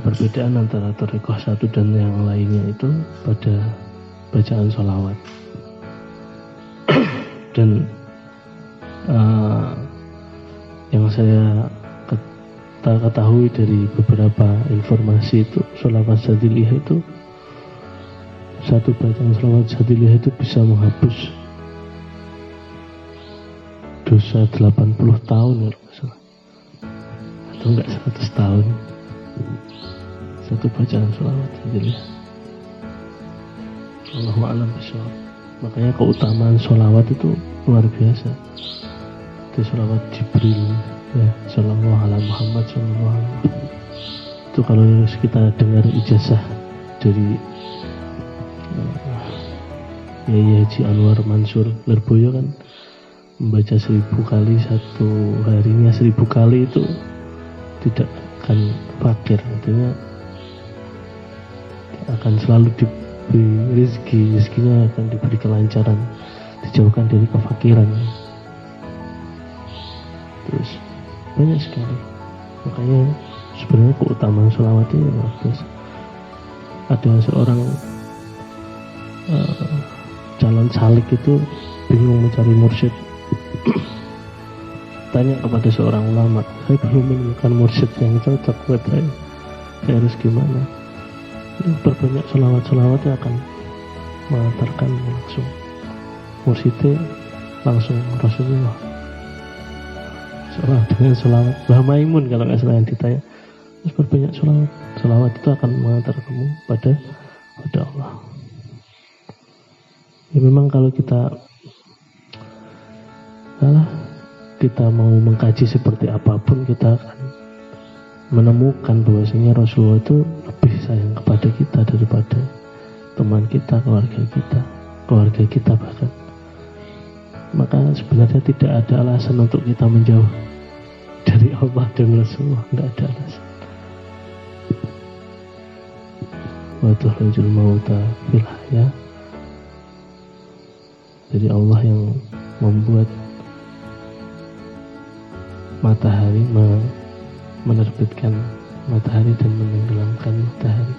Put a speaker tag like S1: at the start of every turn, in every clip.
S1: perbedaan antara thariqah satu dan yang lainnya itu pada bacaan sholawat. Dan yang saya ketahui dari beberapa informasi itu, sholawat Syadziliyah itu, satu bacaan sholawat Syadziliyah itu bisa menghapus dosa 80 tahun ya, atau enggak 100 tahun. Satu bacaan sholawat Syadziliyah. Allahu a'lam bishawab. Makanya keutamaan sholawat itu luar biasa. Itu sholawat Jibril ya, sallallahu ala Muhammad sallallahu alaihi wasallam. Itu kalau kita dengar ijazah dari Yai Haji Anwar Mansur Lirboyo kan, membaca 1000 kali satu harinya, 1000 kali itu tidak akan fakir, artinya akan selalu diberi rezekinya akan diberi kelancaran, dijauhkan dari kefakiran. Terus banyak sekali. Makanya sebenarnya keutamaan sholawat ini luar biasa. Ada seorang calon salik itu bingung mencari mursyid. Tanya kepada seorang ulama, saya belum menemukan mursyid yang cocok buat saya harus gimana? Berbanyak sholawat yang akan mengantarkan langsung mursyidnya langsung Rasulullah. Seorang dengan sholawat Mbah Maimun kalau nggak salah yang ditanya, terus berbanyak sholawat itu akan mengantar kamu pada Allah. Ya memang kalau kita mau mengkaji seperti apapun, kita akan menemukan bahwasanya Rasulullah itu lebih sayang kepada kita daripada teman kita, keluarga kita bahkan. Maka sebenarnya tidak ada alasan untuk kita menjauh dari Allah dan Rasulullah, tidak ada alasan. Wa tuhrujul mauta fil haya. Jadi Allah yang membuat matahari, menerbitkan matahari dan menenggelamkan matahari,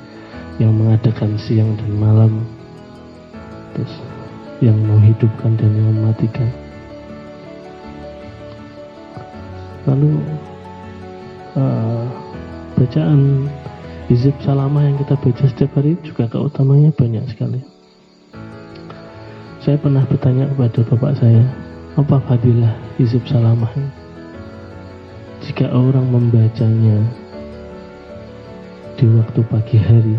S1: yang mengadakan siang dan malam, terus yang menghidupkan dan yang mematikan. Lalu bacaan hizib salamah yang kita baca setiap hari juga keutamanya banyak sekali. Saya pernah bertanya kepada bapak saya, apa fadilah hizib salamah ini? Jika orang membacanya di waktu pagi hari,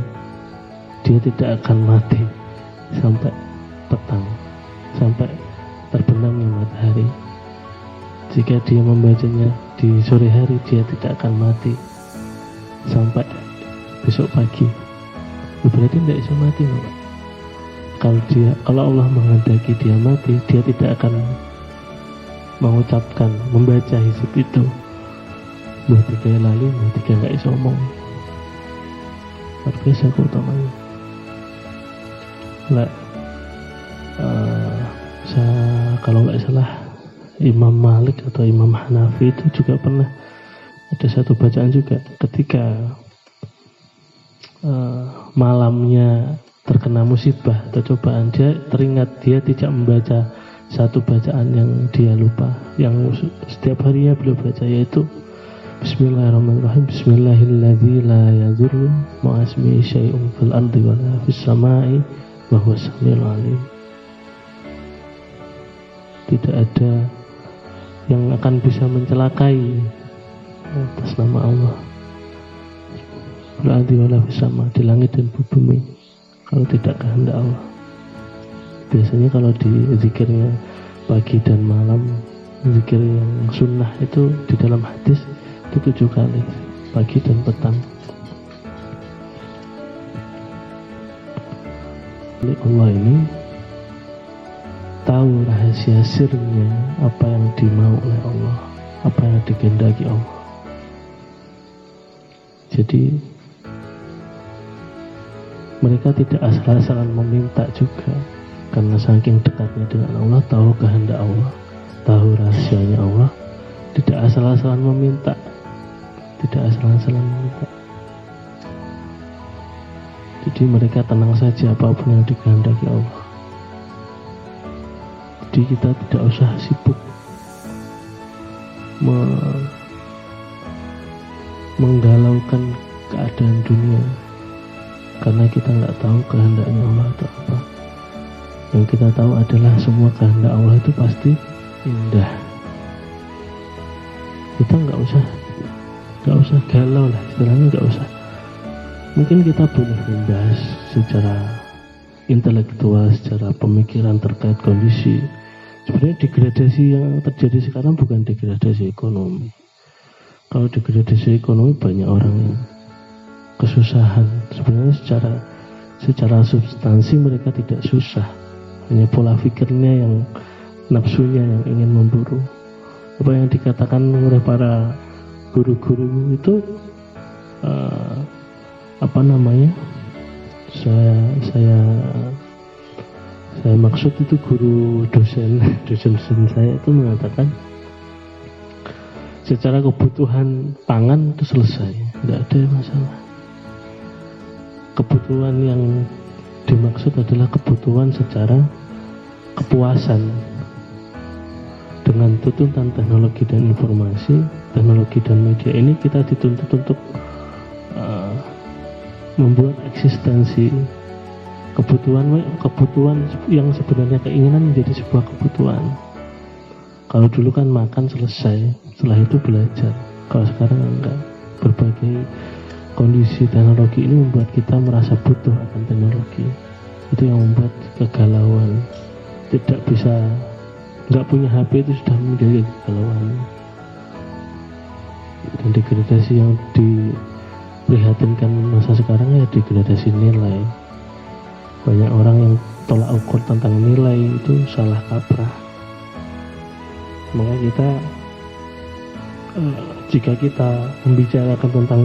S1: dia tidak akan mati sampai petang, sampai terbenamnya matahari. Jika dia membacanya di sore hari, dia tidak akan mati sampai besok pagi. Berarti tidak bisa mati, Pak. Kalau Allah menghendaki dia mati, dia tidak akan mengucapkan, membaca hizib itu. Buat tiga lali, buat tiga nggak bisa omong. Luar biasa keutamanya. Kalau nggak salah Imam Malik atau Imam Hanafi itu juga pernah ada satu bacaan juga ketika malamnya terkena musibah atau cobaan, dia teringat dia tidak membaca satu bacaan yang dia lupa, yang setiap harinya beliau baca, yaitu Bismillahirrahmanirrahim, Bismillahilladzi la yadurru ma'asmihi syai'un fil ardi wa la fis samai wa huwas samiul alim. Tidak ada yang akan bisa mencelakai atas nama Allah, fil ardi wa la fis sama, di langit dan bumi, kalau tidak kehendak Allah. Biasanya kalau di zikirnya pagi dan malam, zikir yang sunnah itu di dalam hadis itu 7 kali, pagi dan petang. Allah ini tahu rahasia sirnya, apa yang dimau oleh Allah, apa yang dikehendaki Allah. Jadi mereka tidak asal-asalan meminta juga, karena saking dekatnya dengan Allah, tahu kehendak Allah, tahu rahasianya Allah, tidak asal-asalan meminta, tidak asal-asalan meminta. Jadi mereka tenang saja apapun yang dikehendaki Allah. Jadi kita tidak usah sibuk menggalaukan keadaan dunia, karena kita nggak tahu kehendaknya Allah itu apa. Yang kita tahu adalah semua kehendak Allah itu pasti indah. Kita nggak usah galau lah, istilahnya nggak usah. Mungkin kita boleh membahas secara intelektual, secara pemikiran terkait kondisi. Sebenarnya degradasi yang terjadi sekarang bukan degradasi ekonomi. Kalau degradasi ekonomi banyak orang yang kesusahan. Sebenarnya secara substansi mereka tidak susah. Hanya pola pikirnya yang nafsunya yang ingin memburu. Apa yang dikatakan oleh para guru-guru itu saya maksud itu guru dosen saya itu mengatakan secara kebutuhan pangan itu selesai, tidak ada masalah. Kebutuhan yang dimaksud adalah kebutuhan secara kepuasan. Dengan tuntutan teknologi dan informasi, teknologi dan media ini kita dituntut untuk membuat eksistensi kebutuhan yang sebenarnya keinginan menjadi sebuah kebutuhan. Kalau dulu kan makan selesai, setelah itu belajar. Kalau sekarang enggak. Berbagai kondisi teknologi ini membuat kita merasa butuh akan teknologi. Itu yang membuat kegalauan. Tidak bisa, enggak punya HP itu sudah menjadi kegalauan. Dan degradasi yang diprihatinkan masa sekarang ya degradasi nilai. Banyak orang yang tolak ukur tentang nilai itu salah kaprah. Maka kita jika kita membicarakan tentang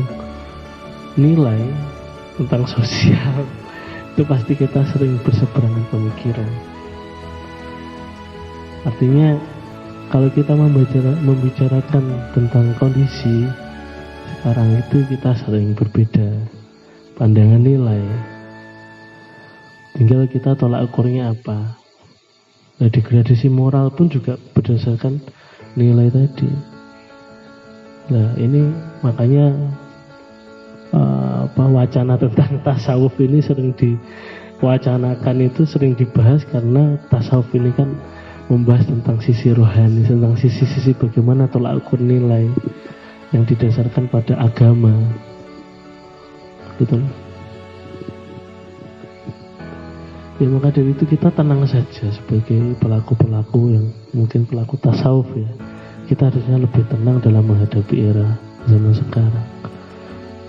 S1: nilai, tentang sosial, itu pasti kita sering berseberangan pemikiran. Artinya kalau kita membicarakan tentang kondisi sekarang itu kita sering berbeda pandangan nilai. Tinggal kita tolak ukurnya apa. Nah, degradasi moral pun juga berdasarkan nilai tadi. Nah, ini makanya wacana tentang tasawuf ini sering diwacanakan, itu sering dibahas karena tasawuf ini kan membahas tentang sisi rohani, tentang sisi-sisi bagaimana tolak ukur nilai yang didasarkan pada agama. Gitu loh. Ya maka dari itu kita tenang saja sebagai pelaku-pelaku yang mungkin pelaku tasawuf ya. Kita harusnya lebih tenang dalam menghadapi era zaman sekarang.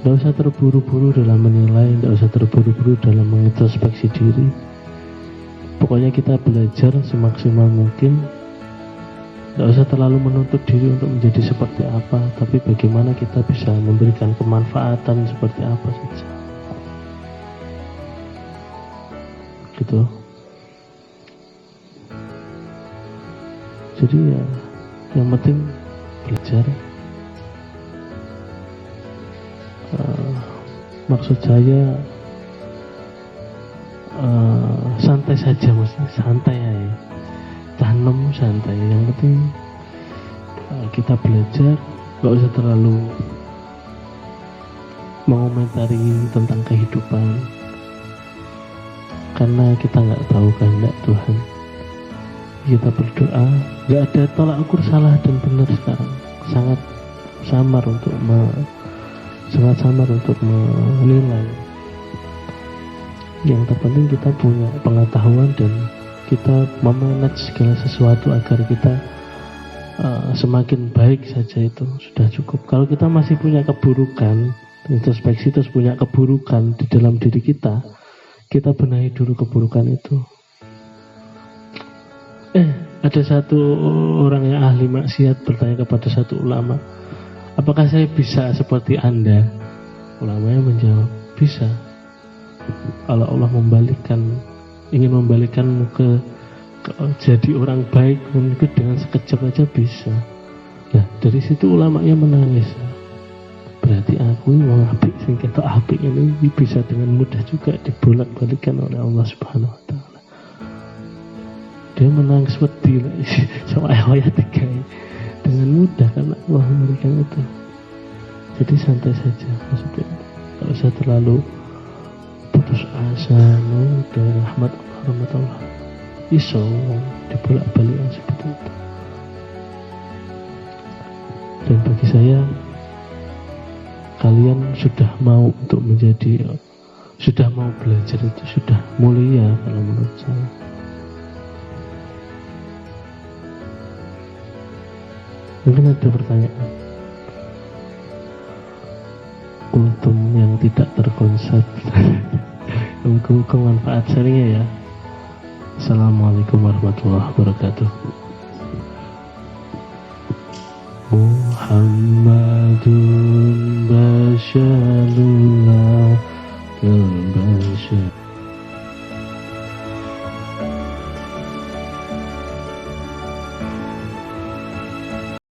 S1: Tidak usah terburu-buru dalam menilai, tidak usah terburu-buru dalam mengintrospeksi diri. Pokoknya kita belajar semaksimal mungkin. Tidak usah terlalu menuntut diri untuk menjadi seperti apa, tapi bagaimana kita bisa memberikan kemanfaatan seperti apa saja. Gitu. Jadi ya yang penting belajar. Maksud saya santai saja, maksudnya santai ya, tanam santai. Yang penting kita belajar, gak usah terlalu mengomentari tentang kehidupan. Karena kita nggak tahu kehendak Tuhan. Kita berdoa, nggak ada tolak ukur salah dan benar sekarang. Sangat samar untuk menilai. Yang terpenting kita punya pengetahuan dan kita memanage segala sesuatu agar kita semakin baik saja, itu sudah cukup. Kalau kita masih punya keburukan, introspeksi terus punya keburukan di dalam diri kita benahi dulu keburukan itu. Ada satu orang yang ahli maksiat bertanya kepada satu ulama, apakah saya bisa seperti Anda? Ulamanya menjawab, bisa. Kalau Allah ingin membalikkanmu ke jadi orang baik, dengan sekejap aja bisa. Nah, dari situ ulamanya menangis. berarti aku mau apik sing ketok apik ini bisa dengan mudah juga dibolak-balikan oleh Allah Subhanahu wa taala. Dia menangis wedi sama ayat tiga dengan mudah karena Allah memberikan itu. Jadi santai saja, maksudnya tidak usah terlalu putus asa dari rahmat Allah. Iso dibolak-balik seperti itu. Dan bagi saya, kalian sudah mau untuk sudah mau belajar itu sudah mulia kalau menurut saya. Mungkin ada pertanyaan. Kultum yang tidak terkonsep. Semoga manfaat sharingnya ya. Assalamualaikum warahmatullahi wabarakatuh. Muhammadun basyarullah al-basyar